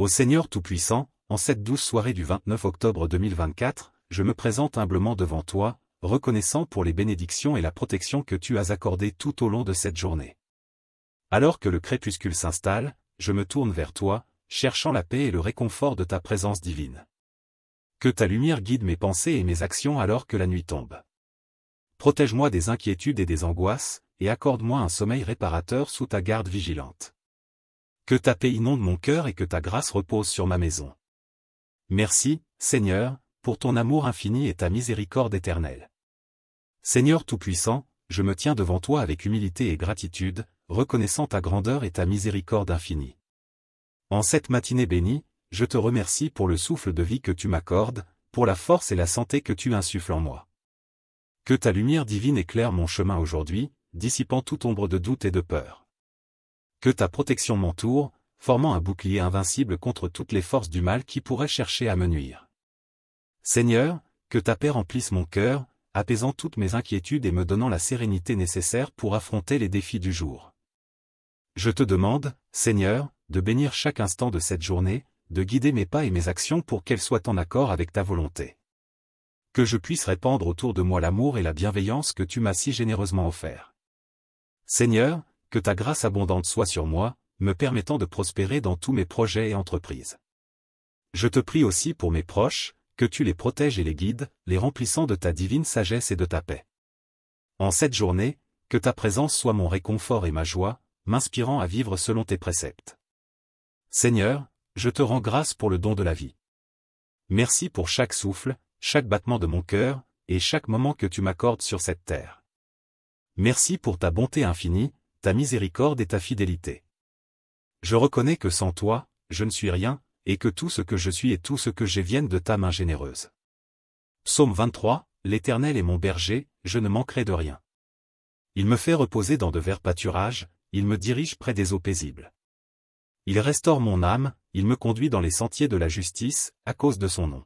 Ô Seigneur Tout-Puissant, en cette douce soirée du 29 octobre 2024, je me présente humblement devant toi, reconnaissant pour les bénédictions et la protection que tu as accordées tout au long de cette journée. Alors que le crépuscule s'installe, je me tourne vers toi, cherchant la paix et le réconfort de ta présence divine. Que ta lumière guide mes pensées et mes actions alors que la nuit tombe. Protège-moi des inquiétudes et des angoisses, et accorde-moi un sommeil réparateur sous ta garde vigilante. Que ta paix inonde mon cœur et que ta grâce repose sur ma maison. Merci, Seigneur, pour ton amour infini et ta miséricorde éternelle. Seigneur Tout-Puissant, je me tiens devant toi avec humilité et gratitude, reconnaissant ta grandeur et ta miséricorde infinie. En cette matinée bénie, je te remercie pour le souffle de vie que tu m'accordes, pour la force et la santé que tu insuffles en moi. Que ta lumière divine éclaire mon chemin aujourd'hui, dissipant toute ombre de doute et de peur. Que ta protection m'entoure, formant un bouclier invincible contre toutes les forces du mal qui pourraient chercher à me nuire. Seigneur, que ta paix remplisse mon cœur, apaisant toutes mes inquiétudes et me donnant la sérénité nécessaire pour affronter les défis du jour. Je te demande, Seigneur, de bénir chaque instant de cette journée, de guider mes pas et mes actions pour qu'elles soient en accord avec ta volonté. Que je puisse répandre autour de moi l'amour et la bienveillance que tu m'as si généreusement offert. Seigneur, que ta grâce abondante soit sur moi, me permettant de prospérer dans tous mes projets et entreprises. Je te prie aussi pour mes proches, que tu les protèges et les guides, les remplissant de ta divine sagesse et de ta paix. En cette journée, que ta présence soit mon réconfort et ma joie, m'inspirant à vivre selon tes préceptes. Seigneur, je te rends grâce pour le don de la vie. Merci pour chaque souffle, chaque battement de mon cœur, et chaque moment que tu m'accordes sur cette terre. Merci pour ta bonté infinie, ta miséricorde et ta fidélité. Je reconnais que sans toi, je ne suis rien, et que tout ce que je suis et tout ce que j'ai viennent de ta main généreuse. Psaume 23, L'Éternel est mon berger, je ne manquerai de rien. Il me fait reposer dans de verts pâturages, il me dirige près des eaux paisibles. Il restaure mon âme, il me conduit dans les sentiers de la justice, à cause de son nom.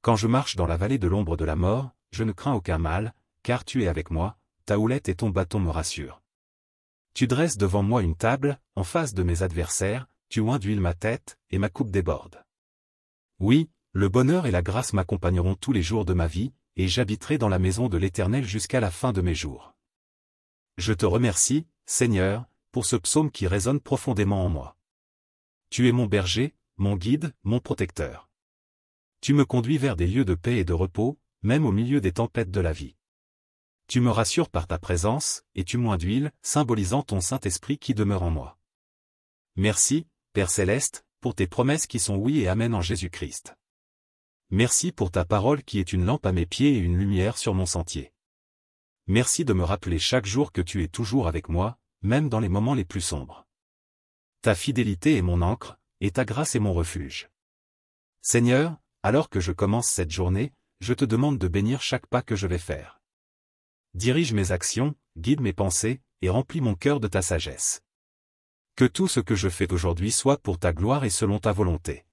Quand je marche dans la vallée de l'ombre de la mort, je ne crains aucun mal, car tu es avec moi, ta houlette et ton bâton me rassurent. Tu dresses devant moi une table, en face de mes adversaires, tu oins d'huile ma tête, et ma coupe déborde. Oui, le bonheur et la grâce m'accompagneront tous les jours de ma vie, et j'habiterai dans la maison de l'Éternel jusqu'à la fin de mes jours. Je te remercie, Seigneur, pour ce psaume qui résonne profondément en moi. Tu es mon berger, mon guide, mon protecteur. Tu me conduis vers des lieux de paix et de repos, même au milieu des tempêtes de la vie. Tu me rassures par ta présence, et tu m'oins d'huile, symbolisant ton Saint-Esprit qui demeure en moi. Merci, Père Céleste, pour tes promesses qui sont oui et amen en Jésus-Christ. Merci pour ta parole qui est une lampe à mes pieds et une lumière sur mon sentier. Merci de me rappeler chaque jour que tu es toujours avec moi, même dans les moments les plus sombres. Ta fidélité est mon ancre, et ta grâce est mon refuge. Seigneur, alors que je commence cette journée, je te demande de bénir chaque pas que je vais faire. Dirige mes actions, guide mes pensées, et remplis mon cœur de ta sagesse. Que tout ce que je fais aujourd'hui soit pour ta gloire et selon ta volonté.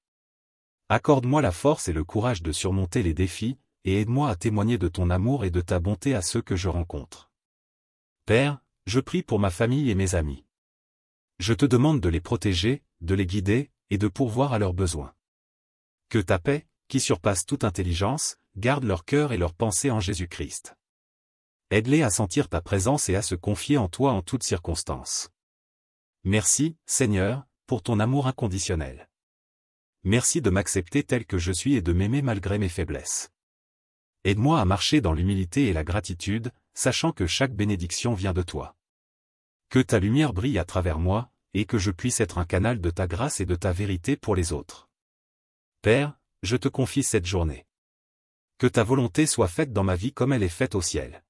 Accorde-moi la force et le courage de surmonter les défis, et aide-moi à témoigner de ton amour et de ta bonté à ceux que je rencontre. Père, je prie pour ma famille et mes amis. Je te demande de les protéger, de les guider, et de pourvoir à leurs besoins. Que ta paix, qui surpasse toute intelligence, garde leur cœur et leurs pensées en Jésus-Christ. Aide-les à sentir ta présence et à se confier en toi en toutes circonstances. Merci, Seigneur, pour ton amour inconditionnel. Merci de m'accepter tel que je suis et de m'aimer malgré mes faiblesses. Aide-moi à marcher dans l'humilité et la gratitude, sachant que chaque bénédiction vient de toi. Que ta lumière brille à travers moi, et que je puisse être un canal de ta grâce et de ta vérité pour les autres. Père, je te confie cette journée. Que ta volonté soit faite dans ma vie comme elle est faite au ciel.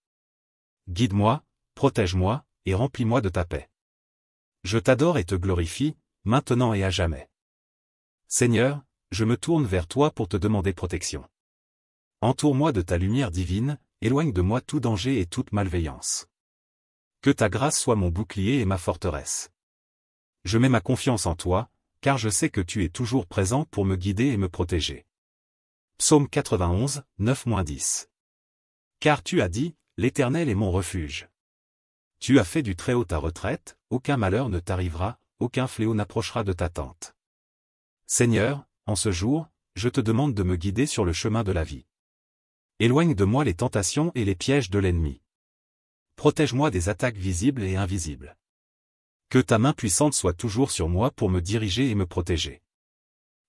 Guide-moi, protège-moi, et remplis-moi de ta paix. Je t'adore et te glorifie, maintenant et à jamais. Seigneur, je me tourne vers toi pour te demander protection. Entoure-moi de ta lumière divine, éloigne de moi tout danger et toute malveillance. Que ta grâce soit mon bouclier et ma forteresse. Je mets ma confiance en toi, car je sais que tu es toujours présent pour me guider et me protéger. Psaume 91, 9-10. Car tu as dit, l'Éternel est mon refuge. Tu as fait du Très-Haut ta retraite, aucun malheur ne t'arrivera, aucun fléau n'approchera de ta tente. Seigneur, en ce jour, je te demande de me guider sur le chemin de la vie. Éloigne de moi les tentations et les pièges de l'ennemi. Protège-moi des attaques visibles et invisibles. Que ta main puissante soit toujours sur moi pour me diriger et me protéger.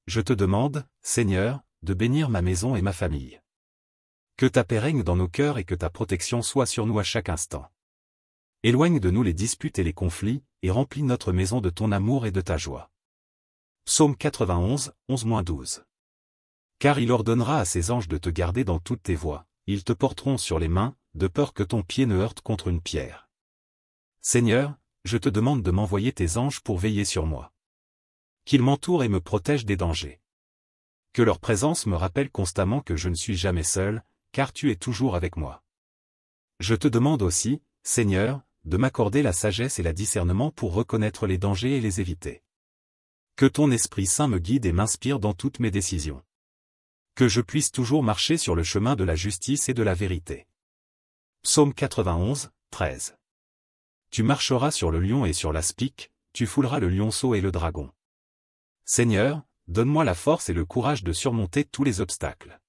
Je te demande, Seigneur, de bénir ma maison et ma famille. Que ta paix règne dans nos cœurs et que ta protection soit sur nous à chaque instant. Éloigne de nous les disputes et les conflits, et remplis notre maison de ton amour et de ta joie. Psaume 91, 11-12. Car il ordonnera à ses anges de te garder dans toutes tes voies, ils te porteront sur les mains, de peur que ton pied ne heurte contre une pierre. Seigneur, je te demande de m'envoyer tes anges pour veiller sur moi. Qu'ils m'entourent et me protègent des dangers. Que leur présence me rappelle constamment que je ne suis jamais seul, car tu es toujours avec moi. Je te demande aussi, Seigneur, de m'accorder la sagesse et le discernement pour reconnaître les dangers et les éviter. Que ton Esprit Saint me guide et m'inspire dans toutes mes décisions. Que je puisse toujours marcher sur le chemin de la justice et de la vérité. Psaume 91, 13. Tu marcheras sur le lion et sur l'aspic, tu fouleras le lionceau et le dragon. Seigneur, donne-moi la force et le courage de surmonter tous les obstacles.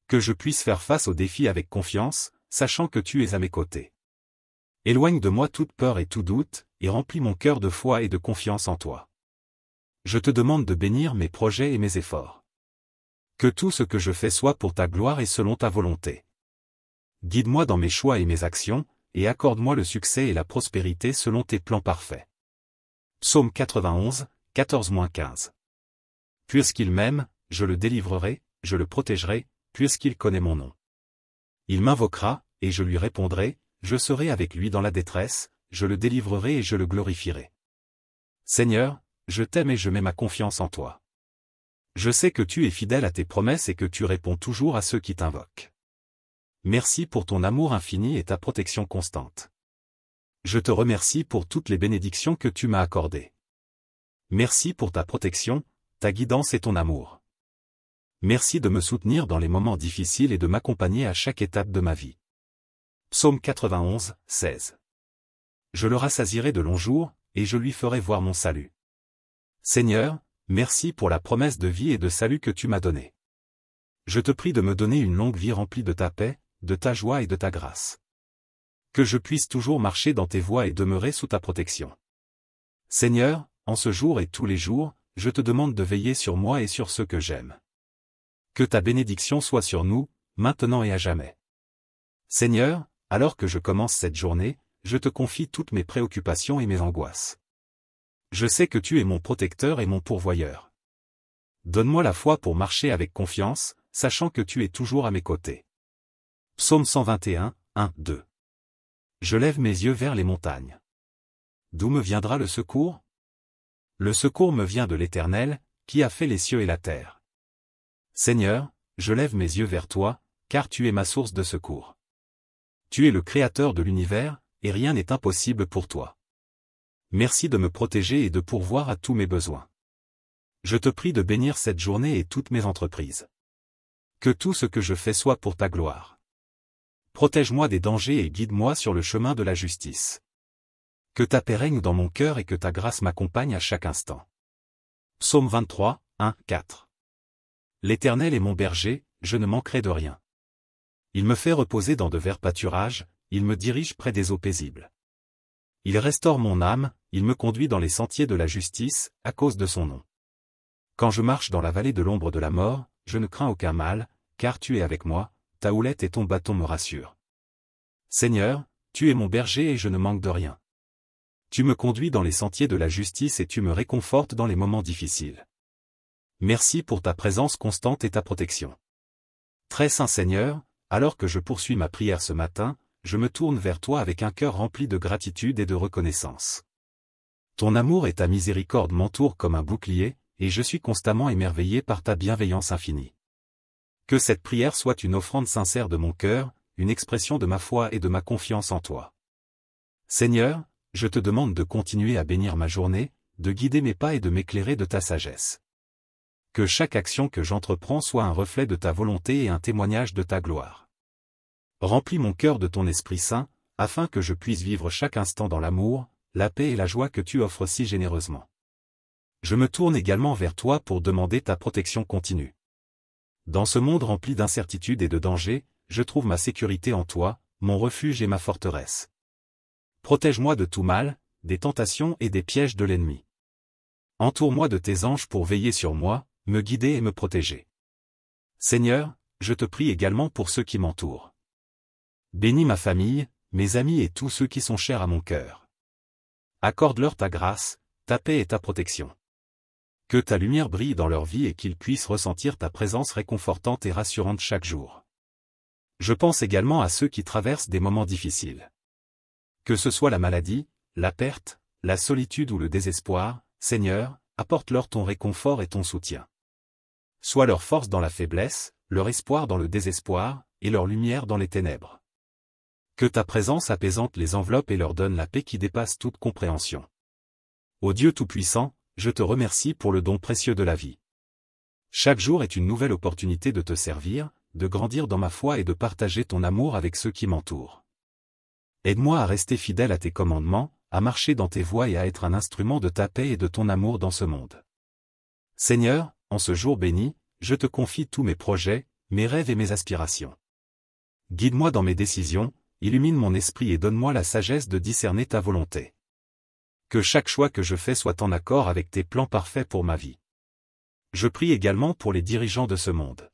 Que je puisse faire face aux défis avec confiance, sachant que tu es à mes côtés. Éloigne de moi toute peur et tout doute, et remplis mon cœur de foi et de confiance en toi. Je te demande de bénir mes projets et mes efforts. Que tout ce que je fais soit pour ta gloire et selon ta volonté. Guide-moi dans mes choix et mes actions, et accorde-moi le succès et la prospérité selon tes plans parfaits. Psaume 91, 14-15. Puisqu'il m'aime, je le délivrerai, je le protégerai, puisqu'il connaît mon nom. Il m'invoquera, et je lui répondrai, je serai avec lui dans la détresse, je le délivrerai et je le glorifierai. Seigneur, je t'aime et je mets ma confiance en toi. Je sais que tu es fidèle à tes promesses et que tu réponds toujours à ceux qui t'invoquent. Merci pour ton amour infini et ta protection constante. Je te remercie pour toutes les bénédictions que tu m'as accordées. Merci pour ta protection, ta guidance et ton amour. Merci de me soutenir dans les moments difficiles et de m'accompagner à chaque étape de ma vie. Psaume 91, 16. Je le rassasierai de longs jours, et je lui ferai voir mon salut. Seigneur, merci pour la promesse de vie et de salut que tu m'as donnée. Je te prie de me donner une longue vie remplie de ta paix, de ta joie et de ta grâce. Que je puisse toujours marcher dans tes voies et demeurer sous ta protection. Seigneur, en ce jour et tous les jours, je te demande de veiller sur moi et sur ceux que j'aime. Que ta bénédiction soit sur nous, maintenant et à jamais. Seigneur, alors que je commence cette journée, je te confie toutes mes préoccupations et mes angoisses. Je sais que tu es mon protecteur et mon pourvoyeur. Donne-moi la foi pour marcher avec confiance, sachant que tu es toujours à mes côtés. Psaume 121, 1, 2. Je lève mes yeux vers les montagnes. D'où me viendra le secours? Le secours me vient de l'Éternel, qui a fait les cieux et la terre. Seigneur, je lève mes yeux vers toi, car tu es ma source de secours. Tu es le Créateur de l'univers, et rien n'est impossible pour toi. Merci de me protéger et de pourvoir à tous mes besoins. Je te prie de bénir cette journée et toutes mes entreprises. Que tout ce que je fais soit pour ta gloire. Protège-moi des dangers et guide-moi sur le chemin de la justice. Que ta paix règne dans mon cœur et que ta grâce m'accompagne à chaque instant. Psaume 23, 1, 4. L'Éternel est mon berger, je ne manquerai de rien. Il me fait reposer dans de verts pâturages, il me dirige près des eaux paisibles. Il restaure mon âme, il me conduit dans les sentiers de la justice, à cause de son nom. Quand je marche dans la vallée de l'ombre de la mort, je ne crains aucun mal, car tu es avec moi, ta houlette et ton bâton me rassurent. Seigneur, tu es mon berger et je ne manque de rien. Tu me conduis dans les sentiers de la justice et tu me réconfortes dans les moments difficiles. Merci pour ta présence constante et ta protection. Très saint Seigneur, alors que je poursuis ma prière ce matin, je me tourne vers toi avec un cœur rempli de gratitude et de reconnaissance. Ton amour et ta miséricorde m'entourent comme un bouclier, et je suis constamment émerveillé par ta bienveillance infinie. Que cette prière soit une offrande sincère de mon cœur, une expression de ma foi et de ma confiance en toi. Seigneur, je te demande de continuer à bénir ma journée, de guider mes pas et de m'éclairer de ta sagesse. Que chaque action que j'entreprends soit un reflet de ta volonté et un témoignage de ta gloire. Remplis mon cœur de ton Esprit Saint, afin que je puisse vivre chaque instant dans l'amour, la paix et la joie que tu offres si généreusement. Je me tourne également vers toi pour demander ta protection continue. Dans ce monde rempli d'incertitudes et de dangers, je trouve ma sécurité en toi, mon refuge et ma forteresse. Protège-moi de tout mal, des tentations et des pièges de l'ennemi. Entoure-moi de tes anges pour veiller sur moi, me guider et me protéger. Seigneur, je te prie également pour ceux qui m'entourent. Bénis ma famille, mes amis et tous ceux qui sont chers à mon cœur. Accorde-leur ta grâce, ta paix et ta protection. Que ta lumière brille dans leur vie et qu'ils puissent ressentir ta présence réconfortante et rassurante chaque jour. Je pense également à ceux qui traversent des moments difficiles. Que ce soit la maladie, la perte, la solitude ou le désespoir, Seigneur, apporte-leur ton réconfort et ton soutien. Sois leur force dans la faiblesse, leur espoir dans le désespoir, et leur lumière dans les ténèbres. Que ta présence apaisante les enveloppe et leur donne la paix qui dépasse toute compréhension. Ô Dieu Tout-Puissant, je te remercie pour le don précieux de la vie. Chaque jour est une nouvelle opportunité de te servir, de grandir dans ma foi et de partager ton amour avec ceux qui m'entourent. Aide-moi à rester fidèle à tes commandements, à marcher dans tes voies et à être un instrument de ta paix et de ton amour dans ce monde. Seigneur, en ce jour béni, je te confie tous mes projets, mes rêves et mes aspirations. Guide-moi dans mes décisions, illumine mon esprit et donne-moi la sagesse de discerner ta volonté. Que chaque choix que je fais soit en accord avec tes plans parfaits pour ma vie. Je prie également pour les dirigeants de ce monde.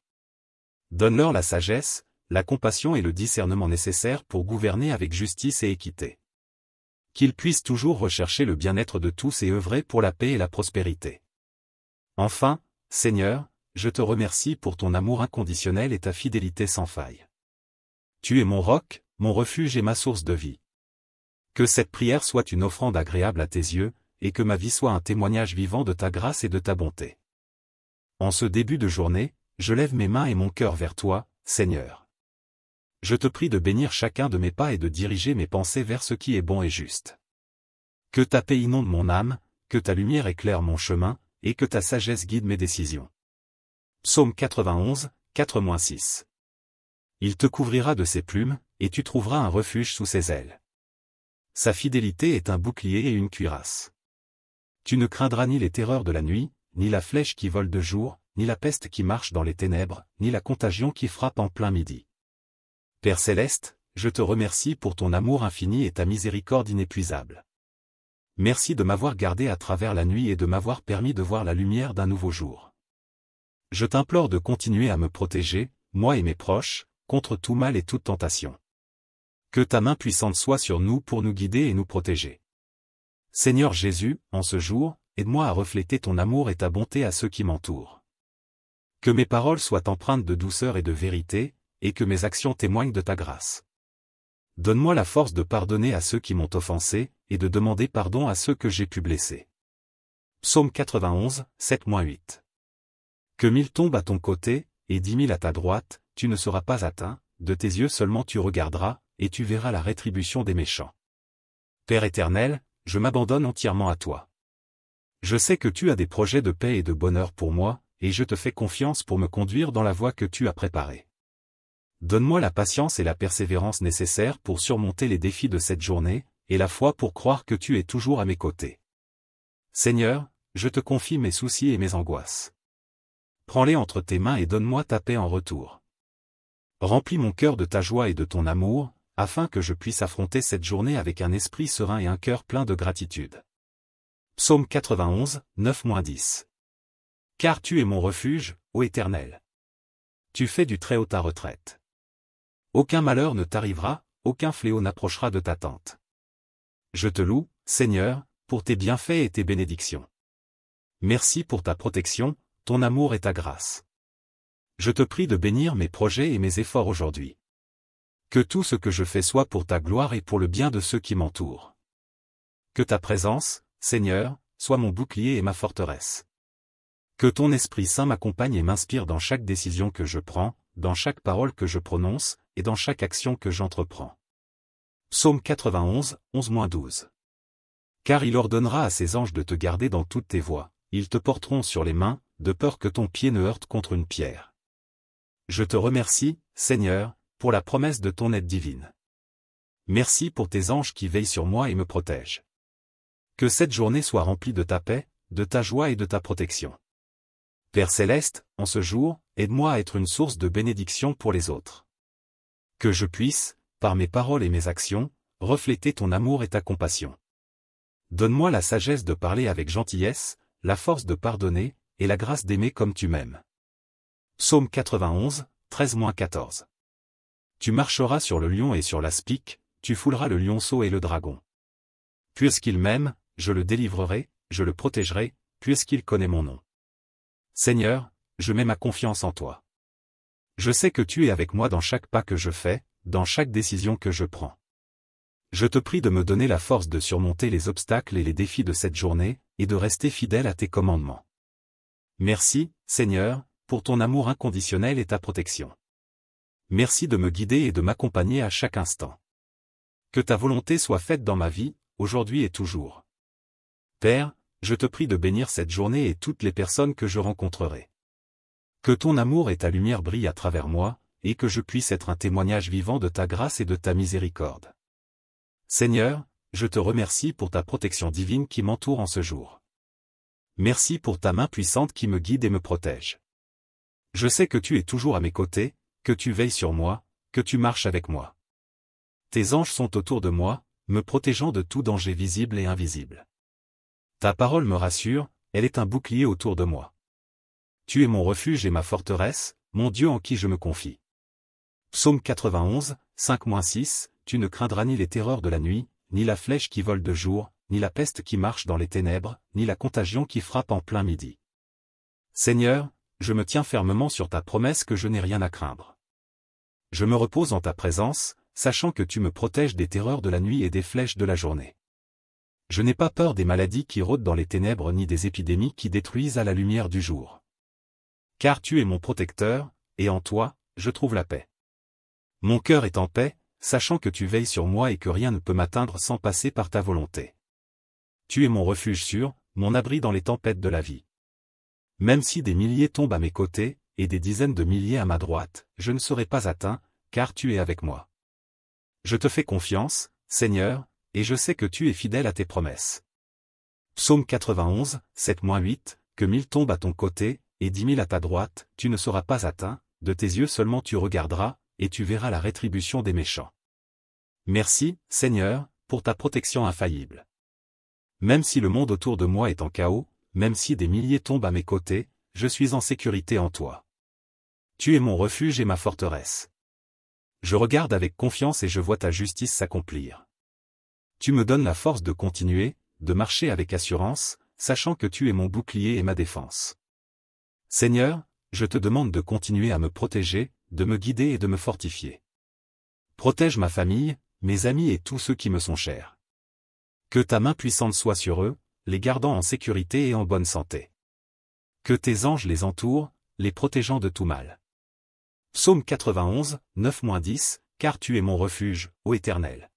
Donne-leur la sagesse, la compassion et le discernement nécessaires pour gouverner avec justice et équité. Qu'ils puissent toujours rechercher le bien-être de tous et œuvrer pour la paix et la prospérité. Enfin, Seigneur, je te remercie pour ton amour inconditionnel et ta fidélité sans faille. Tu es mon roc, mon refuge et ma source de vie. Que cette prière soit une offrande agréable à tes yeux, et que ma vie soit un témoignage vivant de ta grâce et de ta bonté. En ce début de journée, je lève mes mains et mon cœur vers toi, Seigneur. Je te prie de bénir chacun de mes pas et de diriger mes pensées vers ce qui est bon et juste. Que ta paix inonde mon âme, que ta lumière éclaire mon chemin, et que ta sagesse guide mes décisions. Psaume 91, 4-6. Il te couvrira de ses plumes, et tu trouveras un refuge sous ses ailes. Sa fidélité est un bouclier et une cuirasse. Tu ne craindras ni les terreurs de la nuit, ni la flèche qui vole de jour, ni la peste qui marche dans les ténèbres, ni la contagion qui frappe en plein midi. Père céleste, je te remercie pour ton amour infini et ta miséricorde inépuisable. Merci de m'avoir gardé à travers la nuit et de m'avoir permis de voir la lumière d'un nouveau jour. Je t'implore de continuer à me protéger, moi et mes proches, contre tout mal et toute tentation. Que ta main puissante soit sur nous pour nous guider et nous protéger. Seigneur Jésus, en ce jour, aide-moi à refléter ton amour et ta bonté à ceux qui m'entourent. Que mes paroles soient empreintes de douceur et de vérité, et que mes actions témoignent de ta grâce. Donne-moi la force de pardonner à ceux qui m'ont offensé, et de demander pardon à ceux que j'ai pu blesser. Psaume 91, 7-8. Que 1000 tombent à ton côté, et 10 000 à ta droite, tu ne seras pas atteint, de tes yeux seulement tu regarderas, et tu verras la rétribution des méchants. Père éternel, je m'abandonne entièrement à toi. Je sais que tu as des projets de paix et de bonheur pour moi, et je te fais confiance pour me conduire dans la voie que tu as préparée. Donne-moi la patience et la persévérance nécessaires pour surmonter les défis de cette journée, et la foi pour croire que tu es toujours à mes côtés. Seigneur, je te confie mes soucis et mes angoisses. Prends-les entre tes mains et donne-moi ta paix en retour. Remplis mon cœur de ta joie et de ton amour, afin que je puisse affronter cette journée avec un esprit serein et un cœur plein de gratitude. Psaume 91, 9-10. Car tu es mon refuge, ô Éternel. Tu fais du Très-Haut ta retraite. Aucun malheur ne t'arrivera, aucun fléau n'approchera de ta tente. Je te loue, Seigneur, pour tes bienfaits et tes bénédictions. Merci pour ta protection, ton amour et ta grâce. Je te prie de bénir mes projets et mes efforts aujourd'hui. Que tout ce que je fais soit pour ta gloire et pour le bien de ceux qui m'entourent. Que ta présence, Seigneur, soit mon bouclier et ma forteresse. Que ton Esprit Saint m'accompagne et m'inspire dans chaque décision que je prends, dans chaque parole que je prononce, et dans chaque action que j'entreprends. Psaume 91, 11-12. Car il ordonnera à ses anges de te garder dans toutes tes voies, ils te porteront sur les mains, de peur que ton pied ne heurte contre une pierre. Je te remercie, Seigneur, pour la promesse de ton aide divine. Merci pour tes anges qui veillent sur moi et me protègent. Que cette journée soit remplie de ta paix, de ta joie et de ta protection. Père céleste, en ce jour, aide-moi à être une source de bénédiction pour les autres. Que je puisse, par mes paroles et mes actions, refléter ton amour et ta compassion. Donne-moi la sagesse de parler avec gentillesse, la force de pardonner, et la grâce d'aimer comme tu m'aimes. Psaume 91, 13-14. Tu marcheras sur le lion et sur l'aspic, tu fouleras le lionceau et le dragon. Puisqu'il m'aime, je le délivrerai, je le protégerai, puisqu'il connaît mon nom. Seigneur, je mets ma confiance en toi. Je sais que tu es avec moi dans chaque pas que je fais, dans chaque décision que je prends. Je te prie de me donner la force de surmonter les obstacles et les défis de cette journée, et de rester fidèle à tes commandements. Merci, Seigneur, pour ton amour inconditionnel et ta protection. Merci de me guider et de m'accompagner à chaque instant. Que ta volonté soit faite dans ma vie, aujourd'hui et toujours. Père, je te prie de bénir cette journée et toutes les personnes que je rencontrerai. Que ton amour et ta lumière brillent à travers moi, et que je puisse être un témoignage vivant de ta grâce et de ta miséricorde. Seigneur, je te remercie pour ta protection divine qui m'entoure en ce jour. Merci pour ta main puissante qui me guide et me protège. Je sais que tu es toujours à mes côtés, que tu veilles sur moi, que tu marches avec moi. Tes anges sont autour de moi, me protégeant de tout danger visible et invisible. Ta parole me rassure, elle est un bouclier autour de moi. Tu es mon refuge et ma forteresse, mon Dieu en qui je me confie. Psaume 91, 5-6, tu ne craindras ni les terreurs de la nuit, ni la flèche qui vole de jour, ni la peste qui marche dans les ténèbres, ni la contagion qui frappe en plein midi. Seigneur, je me tiens fermement sur ta promesse que je n'ai rien à craindre. Je me repose en ta présence, sachant que tu me protèges des terreurs de la nuit et des flèches de la journée. Je n'ai pas peur des maladies qui rôdent dans les ténèbres ni des épidémies qui détruisent à la lumière du jour. Car tu es mon protecteur, et en toi, je trouve la paix. Mon cœur est en paix, sachant que tu veilles sur moi et que rien ne peut m'atteindre sans passer par ta volonté. Tu es mon refuge sûr, mon abri dans les tempêtes de la vie. Même si des milliers tombent à mes côtés, et des dizaines de milliers à ma droite, je ne serai pas atteint, car tu es avec moi. Je te fais confiance, Seigneur, et je sais que tu es fidèle à tes promesses. Psaume 91, 7-8, que 1000 tombent à ton côté, et 10 000 à ta droite, tu ne seras pas atteint, de tes yeux seulement tu regarderas, et tu verras la rétribution des méchants. Merci, Seigneur, pour ta protection infaillible. Même si le monde autour de moi est en chaos, même si des milliers tombent à mes côtés, je suis en sécurité en toi. Tu es mon refuge et ma forteresse. Je regarde avec confiance et je vois ta justice s'accomplir. Tu me donnes la force de continuer, de marcher avec assurance, sachant que tu es mon bouclier et ma défense. Seigneur, je te demande de continuer à me protéger, de me guider et de me fortifier. Protège ma famille, mes amis et tous ceux qui me sont chers. Que ta main puissante soit sur eux, les gardant en sécurité et en bonne santé. Que tes anges les entourent, les protégeant de tout mal. Psaume 91, 9-10, car tu es mon refuge, ô Éternel.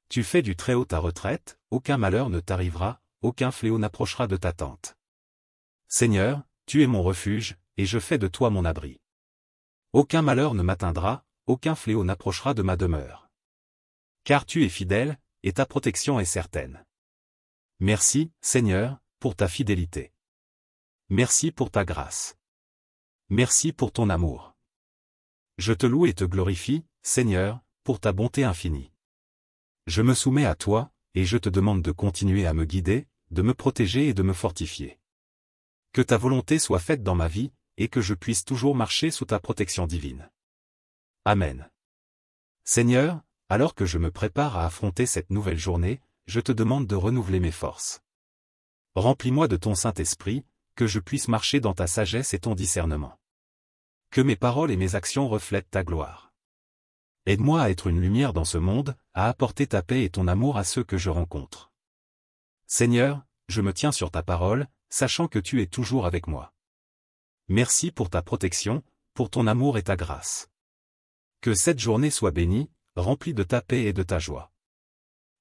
Tu fais du Très-Haut ta retraite, aucun malheur ne t'arrivera, aucun fléau n'approchera de ta tente. Seigneur, tu es mon refuge, et je fais de toi mon abri. Aucun malheur ne m'atteindra, aucun fléau n'approchera de ma demeure. Car tu es fidèle, et ta protection est certaine. Merci, Seigneur, pour ta fidélité. Merci pour ta grâce. Merci pour ton amour. Je te loue et te glorifie, Seigneur, pour ta bonté infinie. Je me soumets à toi, et je te demande de continuer à me guider, de me protéger et de me fortifier. Que ta volonté soit faite dans ma vie, et que je puisse toujours marcher sous ta protection divine. Amen. Seigneur, alors que je me prépare à affronter cette nouvelle journée, je te demande de renouveler mes forces. Remplis-moi de ton Saint-Esprit, que je puisse marcher dans ta sagesse et ton discernement. Que mes paroles et mes actions reflètent ta gloire. Aide-moi à être une lumière dans ce monde, à apporter ta paix et ton amour à ceux que je rencontre. Seigneur, je me tiens sur ta parole, sachant que tu es toujours avec moi. Merci pour ta protection, pour ton amour et ta grâce. Que cette journée soit bénie, remplie de ta paix et de ta joie.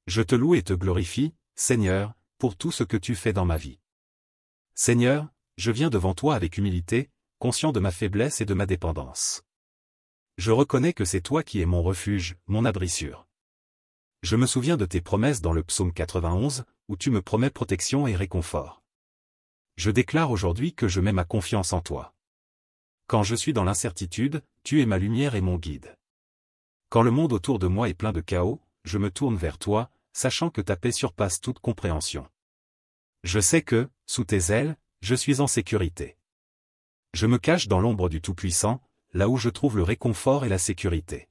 Je te loue et te glorifie, Seigneur, pour tout ce que tu fais dans ma vie. Seigneur, je viens devant toi avec humilité, conscient de ma faiblesse et de ma dépendance. Je reconnais que c'est toi qui es mon refuge, mon abri sûr. Je me souviens de tes promesses dans le psaume 91, où tu me promets protection et réconfort. Je déclare aujourd'hui que je mets ma confiance en toi. Quand je suis dans l'incertitude, tu es ma lumière et mon guide. Quand le monde autour de moi est plein de chaos, je me tourne vers toi, sachant que ta paix surpasse toute compréhension. Je sais que, sous tes ailes, je suis en sécurité. Je me cache dans l'ombre du Tout-Puissant, là où je trouve le réconfort et la sécurité.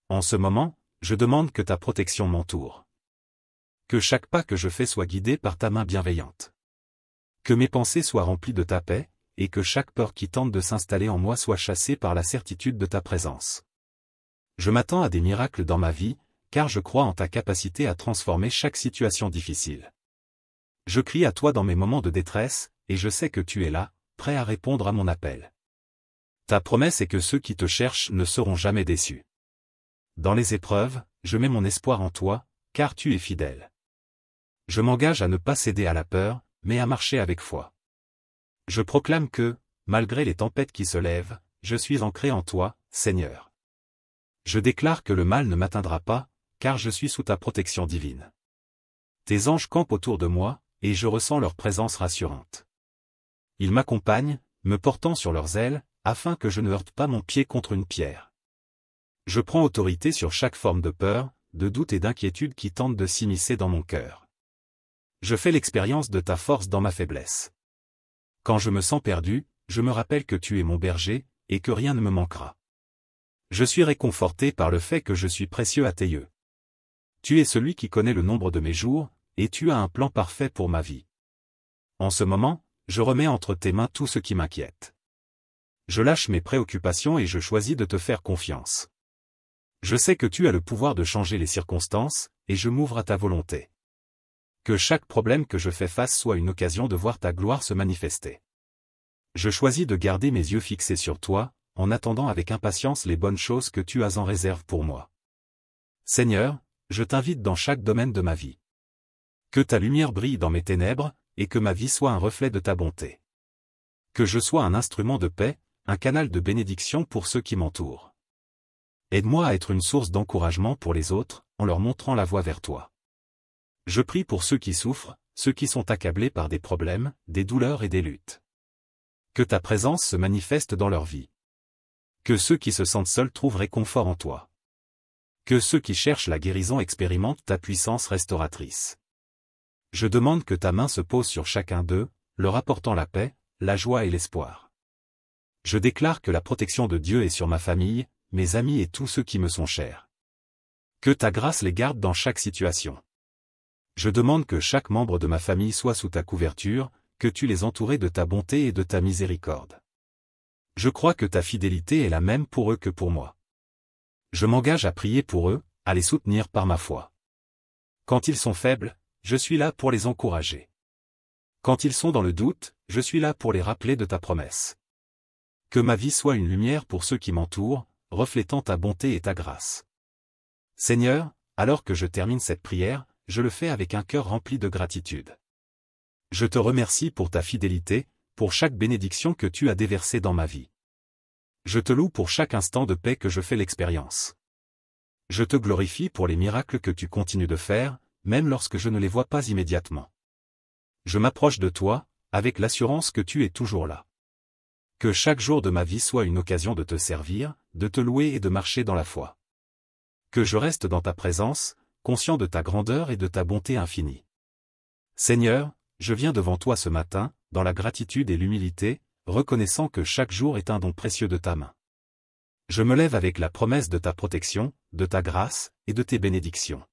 En ce moment, je demande que ta protection m'entoure. Que chaque pas que je fais soit guidé par ta main bienveillante. Que mes pensées soient remplies de ta paix, et que chaque peur qui tente de s'installer en moi soit chassée par la certitude de ta présence. Je m'attends à des miracles dans ma vie, car je crois en ta capacité à transformer chaque situation difficile. Je crie à toi dans mes moments de détresse, et je sais que tu es là, prêt à répondre à mon appel. Ta promesse est que ceux qui te cherchent ne seront jamais déçus. Dans les épreuves, je mets mon espoir en toi, car tu es fidèle. Je m'engage à ne pas céder à la peur, mais à marcher avec foi. Je proclame que, malgré les tempêtes qui se lèvent, je suis ancré en toi, Seigneur. Je déclare que le mal ne m'atteindra pas, car je suis sous ta protection divine. Tes anges campent autour de moi, et je ressens leur présence rassurante. Ils m'accompagnent, me portant sur leurs ailes, afin que je ne heurte pas mon pied contre une pierre. Je prends autorité sur chaque forme de peur, de doute et d'inquiétude qui tente de s'immiscer dans mon cœur. Je fais l'expérience de ta force dans ma faiblesse. Quand je me sens perdu, je me rappelle que tu es mon berger, et que rien ne me manquera. Je suis réconforté par le fait que je suis précieux à tes yeux. Tu es celui qui connaît le nombre de mes jours, et tu as un plan parfait pour ma vie. En ce moment, je remets entre tes mains tout ce qui m'inquiète. Je lâche mes préoccupations et je choisis de te faire confiance. Je sais que tu as le pouvoir de changer les circonstances, et je m'ouvre à ta volonté. Que chaque problème que je fais face soit une occasion de voir ta gloire se manifester. Je choisis de garder mes yeux fixés sur toi, en attendant avec impatience les bonnes choses que tu as en réserve pour moi. Seigneur, je t'invite dans chaque domaine de ma vie. Que ta lumière brille dans mes ténèbres, et que ma vie soit un reflet de ta bonté. Que je sois un instrument de paix, un canal de bénédiction pour ceux qui m'entourent. Aide-moi à être une source d'encouragement pour les autres, en leur montrant la voie vers toi. Je prie pour ceux qui souffrent, ceux qui sont accablés par des problèmes, des douleurs et des luttes. Que ta présence se manifeste dans leur vie. Que ceux qui se sentent seuls trouvent réconfort en toi. Que ceux qui cherchent la guérison expérimentent ta puissance restauratrice. Je demande que ta main se pose sur chacun d'eux, leur apportant la paix, la joie et l'espoir. Je déclare que la protection de Dieu est sur ma famille, mes amis et tous ceux qui me sont chers. Que ta grâce les garde dans chaque situation. Je demande que chaque membre de ma famille soit sous ta couverture, que tu les entoures de ta bonté et de ta miséricorde. Je crois que ta fidélité est la même pour eux que pour moi. Je m'engage à prier pour eux, à les soutenir par ma foi. Quand ils sont faibles, je suis là pour les encourager. Quand ils sont dans le doute, je suis là pour les rappeler de ta promesse. Que ma vie soit une lumière pour ceux qui m'entourent, reflétant ta bonté et ta grâce. Seigneur, alors que je termine cette prière, je le fais avec un cœur rempli de gratitude. Je te remercie pour ta fidélité, pour chaque bénédiction que tu as déversée dans ma vie. Je te loue pour chaque instant de paix que je fais l'expérience. Je te glorifie pour les miracles que tu continues de faire, même lorsque je ne les vois pas immédiatement. Je m'approche de toi, avec l'assurance que tu es toujours là. Que chaque jour de ma vie soit une occasion de te servir, de te louer et de marcher dans la foi. Que je reste dans ta présence, conscient de ta grandeur et de ta bonté infinie. Seigneur, je viens devant toi ce matin, dans la gratitude et l'humilité, reconnaissant que chaque jour est un don précieux de ta main. Je me lève avec la promesse de ta protection, de ta grâce, et de tes bénédictions.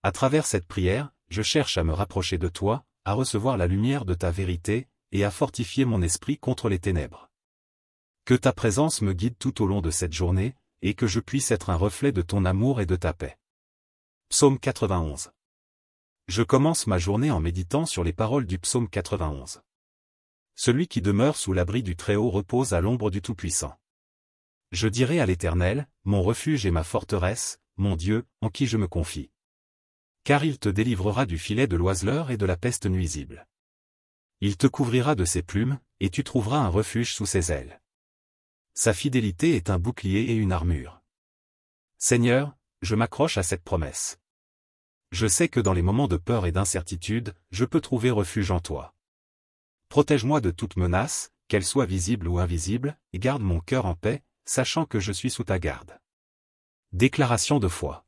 À travers cette prière, je cherche à me rapprocher de toi, à recevoir la lumière de ta vérité, et à fortifier mon esprit contre les ténèbres. Que ta présence me guide tout au long de cette journée, et que je puisse être un reflet de ton amour et de ta paix. Psaume 91. Je commence ma journée en méditant sur les paroles du psaume 91. Celui qui demeure sous l'abri du Très-Haut repose à l'ombre du Tout-Puissant. Je dirai à l'Éternel, mon refuge et ma forteresse, mon Dieu, en qui je me confie. Car il te délivrera du filet de l'oiseleur et de la peste nuisible. Il te couvrira de ses plumes, et tu trouveras un refuge sous ses ailes. Sa fidélité est un bouclier et une armure. Seigneur, je m'accroche à cette promesse. Je sais que dans les moments de peur et d'incertitude, je peux trouver refuge en toi. Protège-moi de toute menace, qu'elle soit visible ou invisible, et garde mon cœur en paix, sachant que je suis sous ta garde. Déclaration de foi.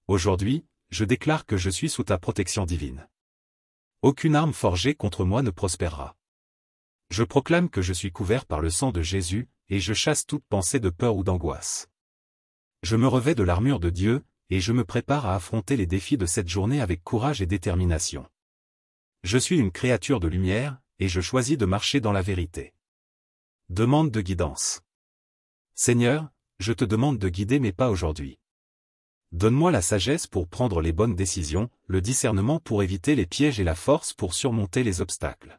Aujourd'hui, je déclare que je suis sous ta protection divine. Aucune arme forgée contre moi ne prospérera. Je proclame que je suis couvert par le sang de Jésus, et je chasse toute pensée de peur ou d'angoisse. Je me revêts de l'armure de Dieu, et je me prépare à affronter les défis de cette journée avec courage et détermination. Je suis une créature de lumière, et je choisis de marcher dans la vérité. Demande de guidance. Seigneur, je te demande de guider mes pas aujourd'hui. Donne-moi la sagesse pour prendre les bonnes décisions, le discernement pour éviter les pièges et la force pour surmonter les obstacles.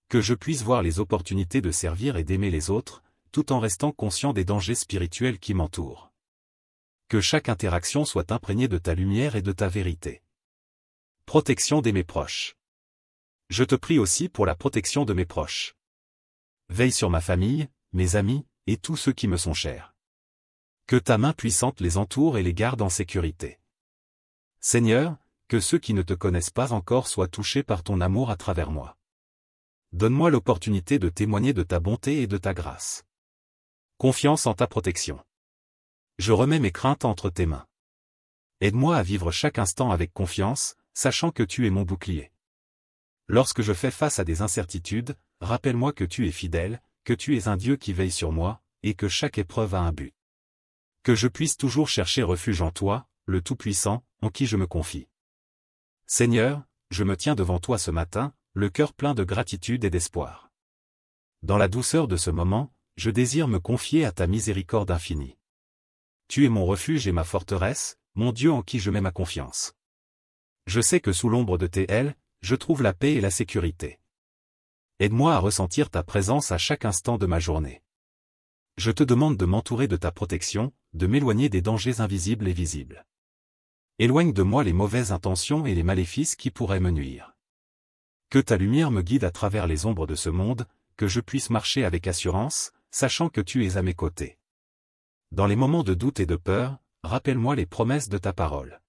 Que je puisse voir les opportunités de servir et d'aimer les autres, tout en restant conscient des dangers spirituels qui m'entourent. Que chaque interaction soit imprégnée de ta lumière et de ta vérité. Protection de mes proches. Je te prie aussi pour la protection de mes proches. Veille sur ma famille, mes amis, et tous ceux qui me sont chers. Que ta main puissante les entoure et les garde en sécurité. Seigneur, que ceux qui ne te connaissent pas encore soient touchés par ton amour à travers moi. Donne-moi l'opportunité de témoigner de ta bonté et de ta grâce. Confiance en ta protection. Je remets mes craintes entre tes mains. Aide-moi à vivre chaque instant avec confiance, sachant que tu es mon bouclier. Lorsque je fais face à des incertitudes, rappelle-moi que tu es fidèle, que tu es un Dieu qui veille sur moi, et que chaque épreuve a un but. Que je puisse toujours chercher refuge en toi, le Tout-Puissant, en qui je me confie. Seigneur, je me tiens devant toi ce matin, le cœur plein de gratitude et d'espoir. Dans la douceur de ce moment, je désire me confier à ta miséricorde infinie. Tu es mon refuge et ma forteresse, mon Dieu en qui je mets ma confiance. Je sais que sous l'ombre de tes ailes, je trouve la paix et la sécurité. Aide-moi à ressentir ta présence à chaque instant de ma journée. Je te demande de m'entourer de ta protection, de m'éloigner des dangers invisibles et visibles. Éloigne de moi les mauvaises intentions et les maléfices qui pourraient me nuire. Que ta lumière me guide à travers les ombres de ce monde, que je puisse marcher avec assurance, sachant que tu es à mes côtés. Dans les moments de doute et de peur, rappelle-moi les promesses de ta parole.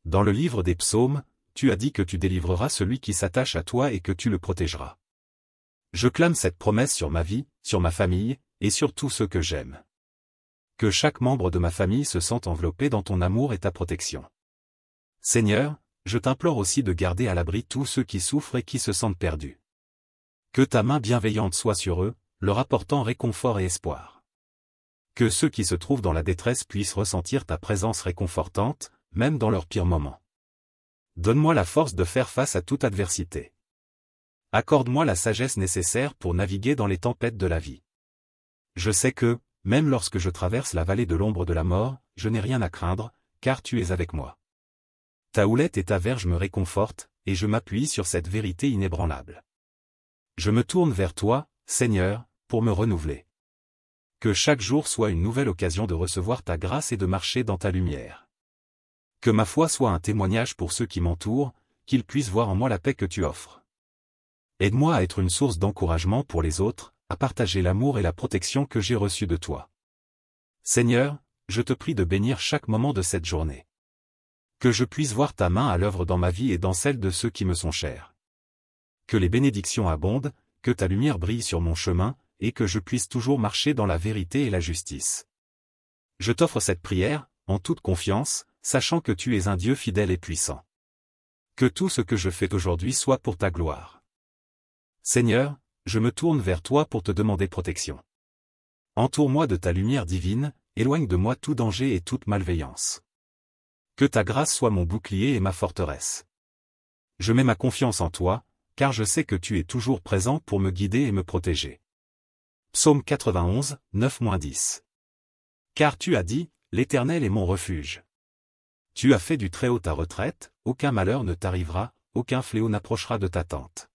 Dans le livre des psaumes, tu as dit que tu délivreras celui qui s'attache à toi et que tu le protégeras. Je clame cette promesse sur ma vie, sur ma famille, et sur tous ceux que j'aime. Que chaque membre de ma famille se sente enveloppé dans ton amour et ta protection. Seigneur, je t'implore aussi de garder à l'abri tous ceux qui souffrent et qui se sentent perdus. Que ta main bienveillante soit sur eux, leur apportant réconfort et espoir. Que ceux qui se trouvent dans la détresse puissent ressentir ta présence réconfortante, même dans leurs pires moments. Donne-moi la force de faire face à toute adversité. Accorde-moi la sagesse nécessaire pour naviguer dans les tempêtes de la vie. Je sais que, même lorsque je traverse la vallée de l'ombre de la mort, je n'ai rien à craindre, car tu es avec moi. Ta houlette et ta verge me réconfortent, et je m'appuie sur cette vérité inébranlable. Je me tourne vers toi, Seigneur, pour me renouveler. Que chaque jour soit une nouvelle occasion de recevoir ta grâce et de marcher dans ta lumière. Que ma foi soit un témoignage pour ceux qui m'entourent, qu'ils puissent voir en moi la paix que tu offres. Aide-moi à être une source d'encouragement pour les autres, à partager l'amour et la protection que j'ai reçus de toi. Seigneur, je te prie de bénir chaque moment de cette journée. Que je puisse voir ta main à l'œuvre dans ma vie et dans celle de ceux qui me sont chers. Que les bénédictions abondent, que ta lumière brille sur mon chemin, et que je puisse toujours marcher dans la vérité et la justice. Je t'offre cette prière, en toute confiance, sachant que tu es un Dieu fidèle et puissant. Que tout ce que je fais aujourd'hui soit pour ta gloire. Seigneur, je me tourne vers toi pour te demander protection. Entoure-moi de ta lumière divine, éloigne de moi tout danger et toute malveillance. Que ta grâce soit mon bouclier et ma forteresse. Je mets ma confiance en toi, car je sais que tu es toujours présent pour me guider et me protéger. Psaume 91, 9-10. Car tu as dit, l'Éternel est mon refuge. Tu as fait du Très-Haut ta retraite, aucun malheur ne t'arrivera, aucun fléau n'approchera de ta tente.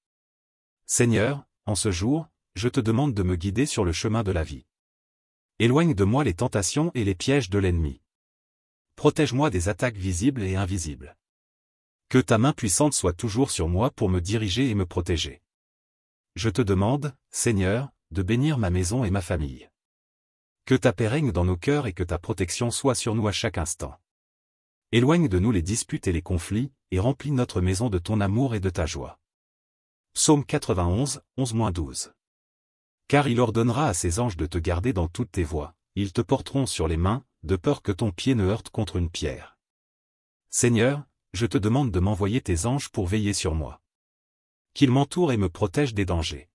Seigneur, en ce jour, je te demande de me guider sur le chemin de la vie. Éloigne de moi les tentations et les pièges de l'ennemi. Protège-moi des attaques visibles et invisibles. Que ta main puissante soit toujours sur moi pour me diriger et me protéger. Je te demande, Seigneur, de bénir ma maison et ma famille. Que ta paix règne dans nos cœurs et que ta protection soit sur nous à chaque instant. Éloigne de nous les disputes et les conflits, et remplis notre maison de ton amour et de ta joie. Psaume 91, 11-12. Car il ordonnera à ses anges de te garder dans toutes tes voies, ils te porteront sur les mains, de peur que ton pied ne heurte contre une pierre. Seigneur, je te demande de m'envoyer tes anges pour veiller sur moi. Qu'ils m'entourent et me protègent des dangers.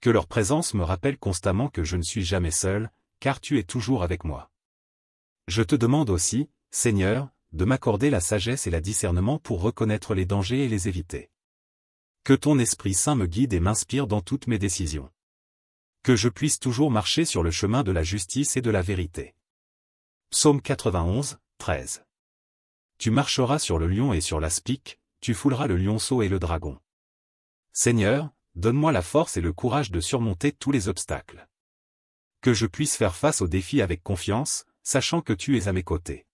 Que leur présence me rappelle constamment que je ne suis jamais seul, car tu es toujours avec moi. Je te demande aussi, Seigneur, de m'accorder la sagesse et le discernement pour reconnaître les dangers et les éviter. Que ton Esprit Saint me guide et m'inspire dans toutes mes décisions. Que je puisse toujours marcher sur le chemin de la justice et de la vérité. Psaume 91, 13. Tu marcheras sur le lion et sur l'aspic, tu fouleras le lionceau et le dragon. Seigneur, donne-moi la force et le courage de surmonter tous les obstacles. Que je puisse faire face aux défis avec confiance, sachant que tu es à mes côtés.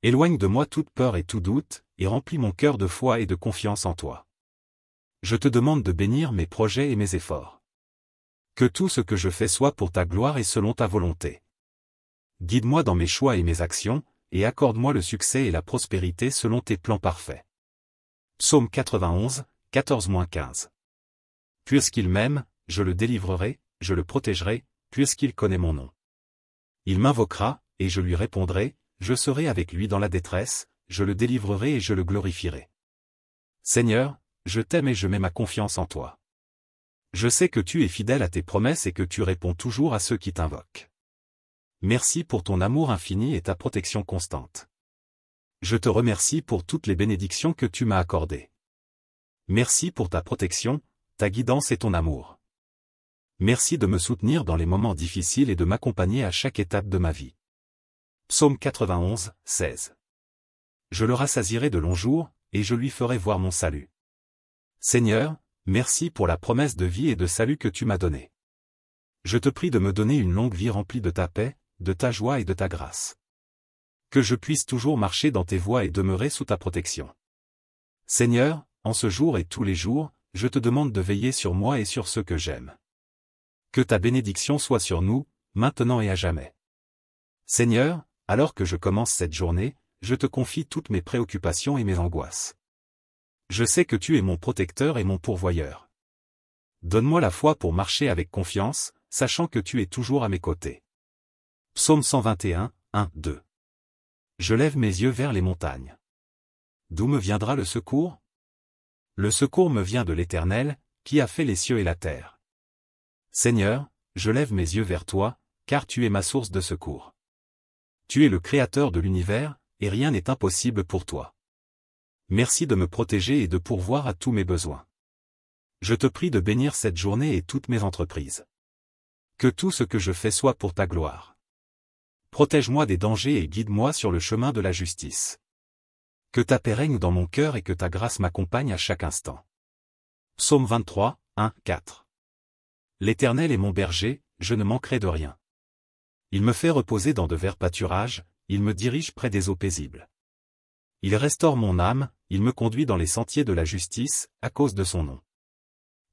Éloigne de moi toute peur et tout doute, et remplis mon cœur de foi et de confiance en toi. Je te demande de bénir mes projets et mes efforts. Que tout ce que je fais soit pour ta gloire et selon ta volonté. Guide-moi dans mes choix et mes actions, et accorde-moi le succès et la prospérité selon tes plans parfaits. Psaume 91, 14-15. Puisqu'il m'aime, je le délivrerai, je le protégerai, puisqu'il connaît mon nom. Il m'invoquera, et je lui répondrai, je serai avec lui dans la détresse, je le délivrerai et je le glorifierai. Seigneur, je t'aime et je mets ma confiance en toi. Je sais que tu es fidèle à tes promesses et que tu réponds toujours à ceux qui t'invoquent. Merci pour ton amour infini et ta protection constante. Je te remercie pour toutes les bénédictions que tu m'as accordées. Merci pour ta protection, ta guidance et ton amour. Merci de me soutenir dans les moments difficiles et de m'accompagner à chaque étape de ma vie. Psaume 91, 16. Je le rassasierai de longs jours, et je lui ferai voir mon salut. Seigneur, merci pour la promesse de vie et de salut que tu m'as donnée. Je te prie de me donner une longue vie remplie de ta paix, de ta joie et de ta grâce. Que je puisse toujours marcher dans tes voies et demeurer sous ta protection. Seigneur, en ce jour et tous les jours, je te demande de veiller sur moi et sur ceux que j'aime. Que ta bénédiction soit sur nous, maintenant et à jamais. Seigneur, alors que je commence cette journée, je te confie toutes mes préoccupations et mes angoisses. Je sais que tu es mon protecteur et mon pourvoyeur. Donne-moi la foi pour marcher avec confiance, sachant que tu es toujours à mes côtés. Psaume 121, 1, 2. Je lève mes yeux vers les montagnes. D'où me viendra le secours? Le secours me vient de l'Éternel, qui a fait les cieux et la terre. Seigneur, je lève mes yeux vers toi, car tu es ma source de secours. Tu es le Créateur de l'univers, et rien n'est impossible pour toi. Merci de me protéger et de pourvoir à tous mes besoins. Je te prie de bénir cette journée et toutes mes entreprises. Que tout ce que je fais soit pour ta gloire. Protège-moi des dangers et guide-moi sur le chemin de la justice. Que ta paix règne dans mon cœur et que ta grâce m'accompagne à chaque instant. Psaume 23, 1, 4. L'Éternel est mon berger, je ne manquerai de rien. Il me fait reposer dans de verts pâturages, il me dirige près des eaux paisibles. Il restaure mon âme, il me conduit dans les sentiers de la justice, à cause de son nom.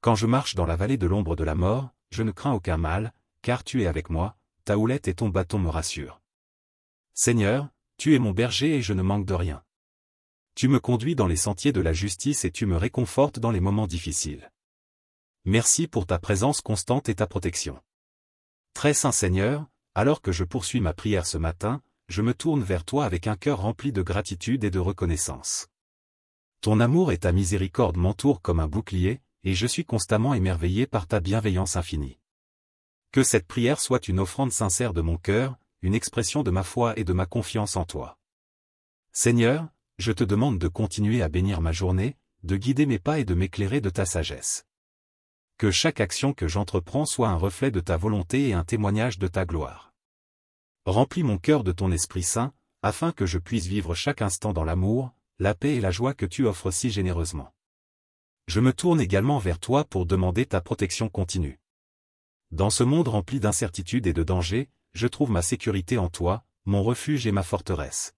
Quand je marche dans la vallée de l'ombre de la mort, je ne crains aucun mal, car tu es avec moi, ta houlette et ton bâton me rassurent. Seigneur, tu es mon berger et je ne manque de rien. Tu me conduis dans les sentiers de la justice et tu me réconfortes dans les moments difficiles. Merci pour ta présence constante et ta protection. Très saint Seigneur, alors que je poursuis ma prière ce matin, je me tourne vers toi avec un cœur rempli de gratitude et de reconnaissance. Ton amour et ta miséricorde m'entourent comme un bouclier, et je suis constamment émerveillé par ta bienveillance infinie. Que cette prière soit une offrande sincère de mon cœur, une expression de ma foi et de ma confiance en toi. Seigneur, je te demande de continuer à bénir ma journée, de guider mes pas et de m'éclairer de ta sagesse. Que chaque action que j'entreprends soit un reflet de ta volonté et un témoignage de ta gloire. Remplis mon cœur de ton Esprit Saint, afin que je puisse vivre chaque instant dans l'amour, la paix et la joie que tu offres si généreusement. Je me tourne également vers toi pour demander ta protection continue. Dans ce monde rempli d'incertitudes et de dangers, je trouve ma sécurité en toi, mon refuge et ma forteresse.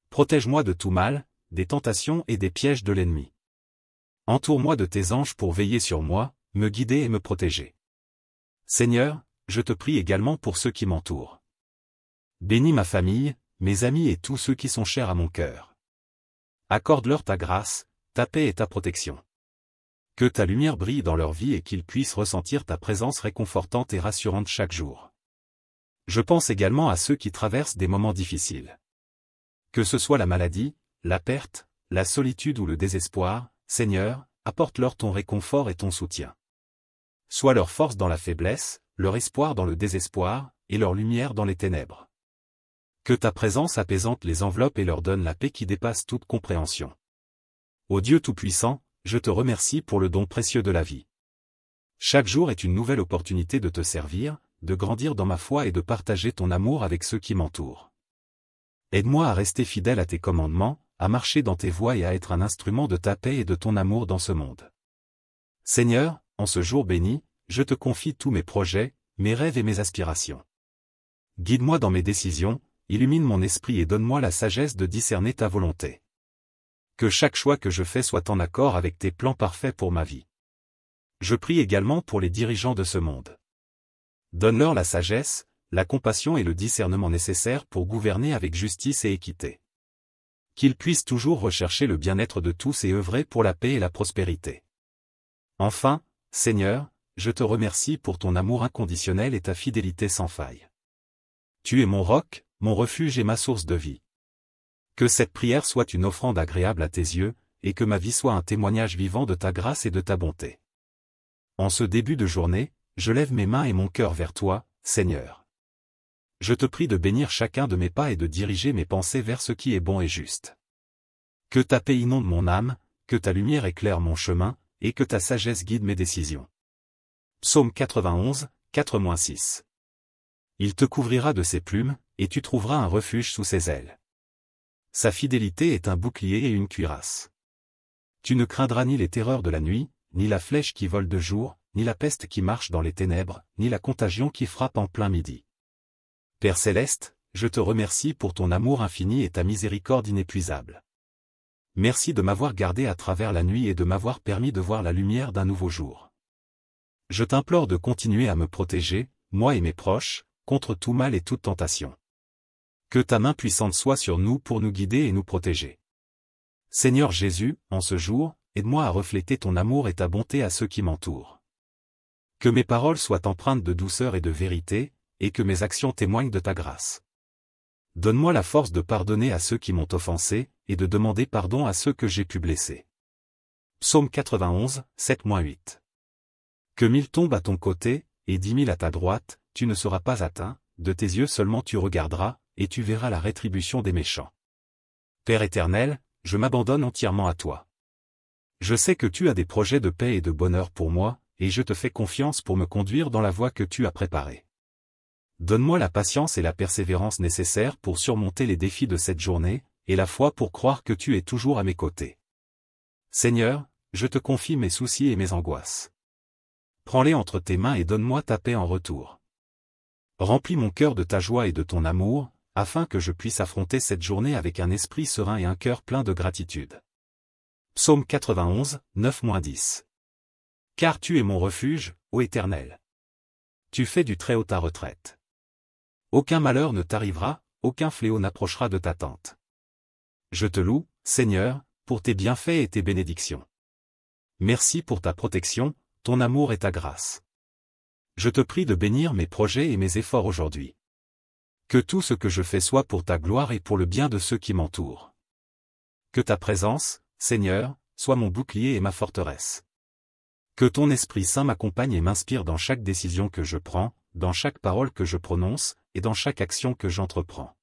Protège-moi de tout mal, des tentations et des pièges de l'ennemi. Entoure-moi de tes anges pour veiller sur moi, me guider et me protéger. Seigneur, je te prie également pour ceux qui m'entourent. Bénis ma famille, mes amis et tous ceux qui sont chers à mon cœur. Accorde-leur ta grâce, ta paix et ta protection. Que ta lumière brille dans leur vie et qu'ils puissent ressentir ta présence réconfortante et rassurante chaque jour. Je pense également à ceux qui traversent des moments difficiles. Que ce soit la maladie, la perte, la solitude ou le désespoir, Seigneur, apporte-leur ton réconfort et ton soutien. Sois leur force dans la faiblesse, leur espoir dans le désespoir, et leur lumière dans les ténèbres. Que ta présence apaisante les enveloppe et leur donne la paix qui dépasse toute compréhension. Ô Dieu Tout-Puissant, je te remercie pour le don précieux de la vie. Chaque jour est une nouvelle opportunité de te servir, de grandir dans ma foi et de partager ton amour avec ceux qui m'entourent. Aide-moi à rester fidèle à tes commandements, à marcher dans tes voies et à être un instrument de ta paix et de ton amour dans ce monde. Seigneur, en ce jour béni, je te confie tous mes projets, mes rêves et mes aspirations. Guide-moi dans mes décisions, illumine mon esprit et donne-moi la sagesse de discerner ta volonté. Que chaque choix que je fais soit en accord avec tes plans parfaits pour ma vie. Je prie également pour les dirigeants de ce monde. Donne-leur la sagesse, la compassion et le discernement nécessaires pour gouverner avec justice et équité. Qu'ils puissent toujours rechercher le bien-être de tous et œuvrer pour la paix et la prospérité. Enfin, Seigneur, je te remercie pour ton amour inconditionnel et ta fidélité sans faille. Tu es mon roc, mon refuge et ma source de vie. Que cette prière soit une offrande agréable à tes yeux, et que ma vie soit un témoignage vivant de ta grâce et de ta bonté. En ce début de journée, je lève mes mains et mon cœur vers toi, Seigneur. Je te prie de bénir chacun de mes pas et de diriger mes pensées vers ce qui est bon et juste. Que ta paix inonde mon âme, que ta lumière éclaire mon chemin, et que ta sagesse guide mes décisions. Psaume 91, 4-6. Il te couvrira de ses plumes, et tu trouveras un refuge sous ses ailes. Sa fidélité est un bouclier et une cuirasse. Tu ne craindras ni les terreurs de la nuit, ni la flèche qui vole de jour, ni la peste qui marche dans les ténèbres, ni la contagion qui frappe en plein midi. Père céleste, je te remercie pour ton amour infini et ta miséricorde inépuisable. Merci de m'avoir gardé à travers la nuit et de m'avoir permis de voir la lumière d'un nouveau jour. Je t'implore de continuer à me protéger, moi et mes proches, contre tout mal et toute tentation. Que ta main puissante soit sur nous pour nous guider et nous protéger. Seigneur Jésus, en ce jour, aide-moi à refléter ton amour et ta bonté à ceux qui m'entourent. Que mes paroles soient empreintes de douceur et de vérité, et que mes actions témoignent de ta grâce. Donne-moi la force de pardonner à ceux qui m'ont offensé, et de demander pardon à ceux que j'ai pu blesser. Psaume 91, 7-8. Que 1000 tombent à ton côté, et 10 000 à ta droite, tu ne seras pas atteint, de tes yeux seulement tu regarderas, et tu verras la rétribution des méchants. Père éternel, je m'abandonne entièrement à toi. Je sais que tu as des projets de paix et de bonheur pour moi, et je te fais confiance pour me conduire dans la voie que tu as préparée. Donne-moi la patience et la persévérance nécessaires pour surmonter les défis de cette journée, et la foi pour croire que tu es toujours à mes côtés. Seigneur, je te confie mes soucis et mes angoisses. Prends-les entre tes mains et donne-moi ta paix en retour. Remplis mon cœur de ta joie et de ton amour, afin que je puisse affronter cette journée avec un esprit serein et un cœur plein de gratitude. Psaume 91, 9-10. Car tu es mon refuge, ô Éternel. Tu fais du Très-Haut ta retraite. Aucun malheur ne t'arrivera, aucun fléau n'approchera de ta tente. Je te loue, Seigneur, pour tes bienfaits et tes bénédictions. Merci pour ta protection, ton amour et ta grâce. Je te prie de bénir mes projets et mes efforts aujourd'hui. Que tout ce que je fais soit pour ta gloire et pour le bien de ceux qui m'entourent. Que ta présence, Seigneur, soit mon bouclier et ma forteresse. Que ton Esprit Saint m'accompagne et m'inspire dans chaque décision que je prends, dans chaque parole que je prononce, et dans chaque action que j'entreprends.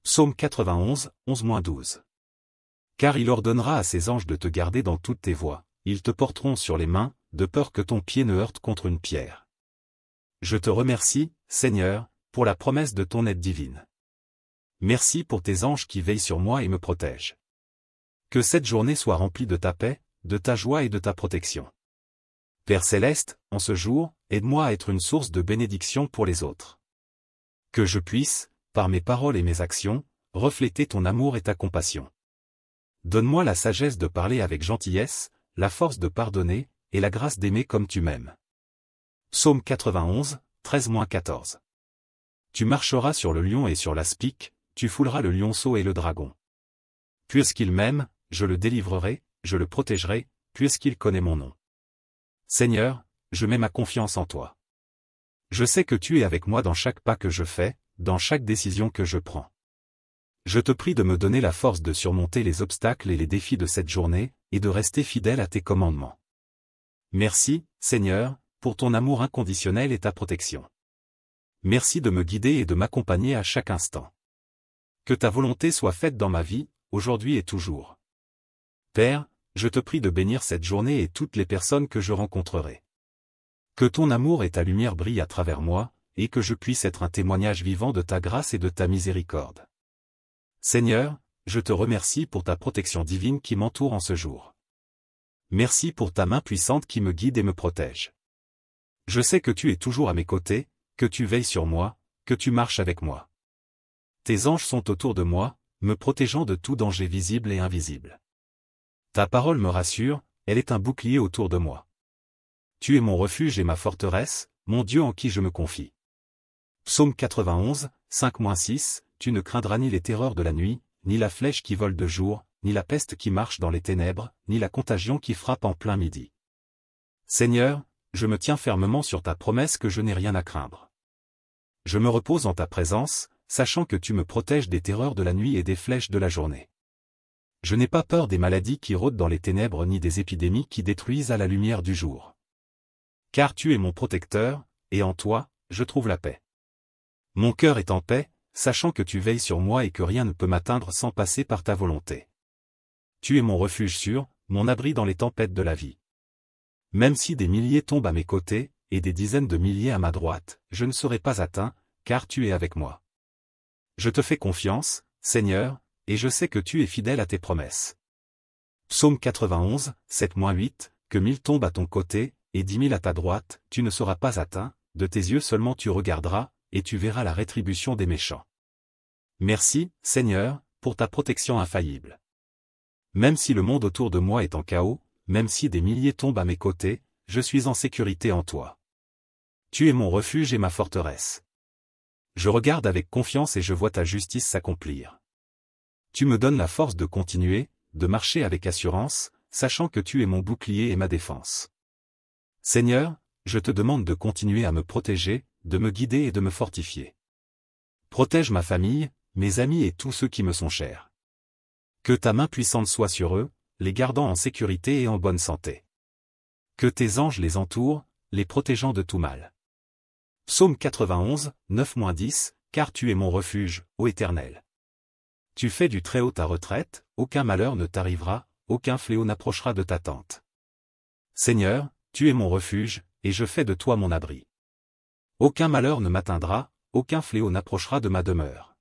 Psaume 91, 11-12. Car il ordonnera à ses anges de te garder dans toutes tes voies, ils te porteront sur les mains, de peur que ton pied ne heurte contre une pierre. Je te remercie, Seigneur, pour la promesse de ton aide divine. Merci pour tes anges qui veillent sur moi et me protègent. Que cette journée soit remplie de ta paix, de ta joie et de ta protection. Père céleste, en ce jour, aide-moi à être une source de bénédiction pour les autres. Que je puisse, par mes paroles et mes actions, refléter ton amour et ta compassion. Donne-moi la sagesse de parler avec gentillesse, la force de pardonner, et la grâce d'aimer comme tu m'aimes. Psaume 91, 13-14. Tu marcheras sur le lion et sur l'aspic, tu fouleras le lionceau et le dragon. Puisqu'il m'aime, je le délivrerai, je le protégerai, puisqu'il connaît mon nom. Seigneur, je mets ma confiance en toi. Je sais que tu es avec moi dans chaque pas que je fais, dans chaque décision que je prends. Je te prie de me donner la force de surmonter les obstacles et les défis de cette journée, et de rester fidèle à tes commandements. Merci, Seigneur, pour ton amour inconditionnel et ta protection. Merci de me guider et de m'accompagner à chaque instant. Que ta volonté soit faite dans ma vie, aujourd'hui et toujours. Père, je te prie de bénir cette journée et toutes les personnes que je rencontrerai. Que ton amour et ta lumière brillent à travers moi, et que je puisse être un témoignage vivant de ta grâce et de ta miséricorde. Seigneur, je te remercie pour ta protection divine qui m'entoure en ce jour. Merci pour ta main puissante qui me guide et me protège. Je sais que tu es toujours à mes côtés, que tu veilles sur moi, que tu marches avec moi. Tes anges sont autour de moi, me protégeant de tout danger visible et invisible. Ta parole me rassure, elle est un bouclier autour de moi. Tu es mon refuge et ma forteresse, mon Dieu en qui je me confie. Psaume 91, 5-6, tu ne craindras ni les terreurs de la nuit, ni la flèche qui vole de jour, ni la peste qui marche dans les ténèbres, ni la contagion qui frappe en plein midi. Seigneur, je me tiens fermement sur ta promesse que je n'ai rien à craindre. Je me repose en ta présence, sachant que tu me protèges des terreurs de la nuit et des flèches de la journée. Je n'ai pas peur des maladies qui rôdent dans les ténèbres ni des épidémies qui détruisent à la lumière du jour. Car tu es mon protecteur, et en toi, je trouve la paix. Mon cœur est en paix, sachant que tu veilles sur moi et que rien ne peut m'atteindre sans passer par ta volonté. Tu es mon refuge sûr, mon abri dans les tempêtes de la vie. Même si des milliers tombent à mes côtés, et des dizaines de milliers à ma droite, je ne serai pas atteint, car tu es avec moi. Je te fais confiance, Seigneur, et je sais que tu es fidèle à tes promesses. Psaume 91, 7-8, que 1000 tombent à ton côté, et 10 000 à ta droite, tu ne seras pas atteint, de tes yeux seulement tu regarderas, et tu verras la rétribution des méchants. Merci, Seigneur, pour ta protection infaillible. Même si le monde autour de moi est en chaos, même si des milliers tombent à mes côtés, je suis en sécurité en toi. Tu es mon refuge et ma forteresse. Je regarde avec confiance et je vois ta justice s'accomplir. Tu me donnes la force de continuer, de marcher avec assurance, sachant que tu es mon bouclier et ma défense. Seigneur, je te demande de continuer à me protéger, de me guider et de me fortifier. Protège ma famille, mes amis et tous ceux qui me sont chers. Que ta main puissante soit sur eux, les gardant en sécurité et en bonne santé. Que tes anges les entourent, les protégeant de tout mal. Psaume 91, 9-10, car tu es mon refuge, ô Éternel. Tu fais du Très-Haut ta retraite, aucun malheur ne t'arrivera, aucun fléau n'approchera de ta tente. Seigneur, tu es mon refuge, et je fais de toi mon abri. Aucun malheur ne m'atteindra, aucun fléau n'approchera de ma demeure.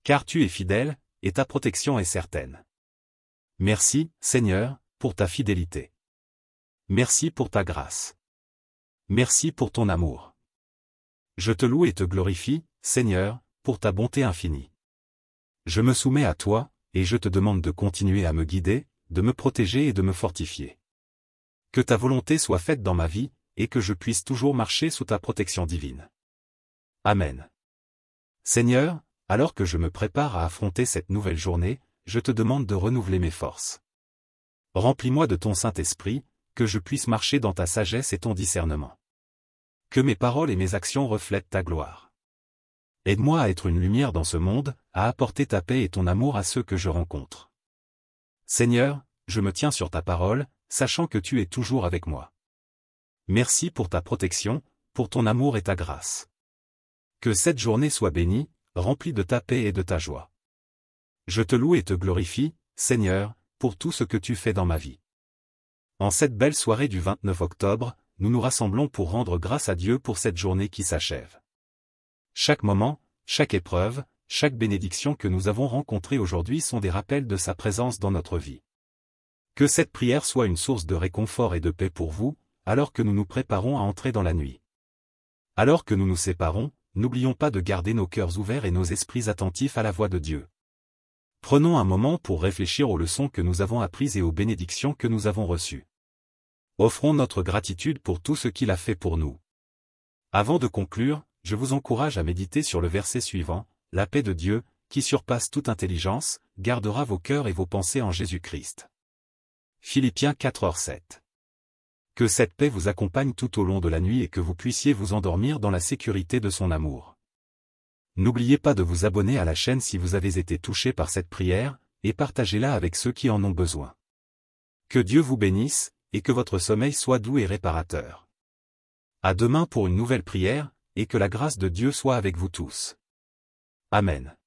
Car tu es fidèle, et ta protection est certaine. Merci, Seigneur, pour ta fidélité. Merci pour ta grâce. Merci pour ton amour. Je te loue et te glorifie, Seigneur, pour ta bonté infinie. Je me soumets à toi, et je te demande de continuer à me guider, de me protéger et de me fortifier. Que ta volonté soit faite dans ma vie, et que je puisse toujours marcher sous ta protection divine. Amen. Seigneur, alors que je me prépare à affronter cette nouvelle journée, je te demande de renouveler mes forces. Remplis-moi de ton Saint-Esprit, que je puisse marcher dans ta sagesse et ton discernement. Que mes paroles et mes actions reflètent ta gloire. Aide-moi à être une lumière dans ce monde, à apporter ta paix et ton amour à ceux que je rencontre. Seigneur, je me tiens sur ta parole, sachant que tu es toujours avec moi. Merci pour ta protection, pour ton amour et ta grâce. Que cette journée soit bénie, remplie de ta paix et de ta joie. Je te loue et te glorifie, Seigneur, pour tout ce que tu fais dans ma vie. En cette belle soirée du 29 octobre, nous nous rassemblons pour rendre grâce à Dieu pour cette journée qui s'achève. Chaque moment, chaque épreuve, chaque bénédiction que nous avons rencontrée aujourd'hui sont des rappels de sa présence dans notre vie. Que cette prière soit une source de réconfort et de paix pour vous, alors que nous nous préparons à entrer dans la nuit. Alors que nous nous séparons, n'oublions pas de garder nos cœurs ouverts et nos esprits attentifs à la voix de Dieu. Prenons un moment pour réfléchir aux leçons que nous avons apprises et aux bénédictions que nous avons reçues. Offrons notre gratitude pour tout ce qu'il a fait pour nous. Avant de conclure, je vous encourage à méditer sur le verset suivant, « La paix de Dieu, qui surpasse toute intelligence, gardera vos cœurs et vos pensées en Jésus-Christ. » Philippiens 4:7. Que cette paix vous accompagne tout au long de la nuit et que vous puissiez vous endormir dans la sécurité de son amour. N'oubliez pas de vous abonner à la chaîne si vous avez été touché par cette prière, et partagez-la avec ceux qui en ont besoin. Que Dieu vous bénisse, et que votre sommeil soit doux et réparateur. À demain pour une nouvelle prière, et que la grâce de Dieu soit avec vous tous. Amen.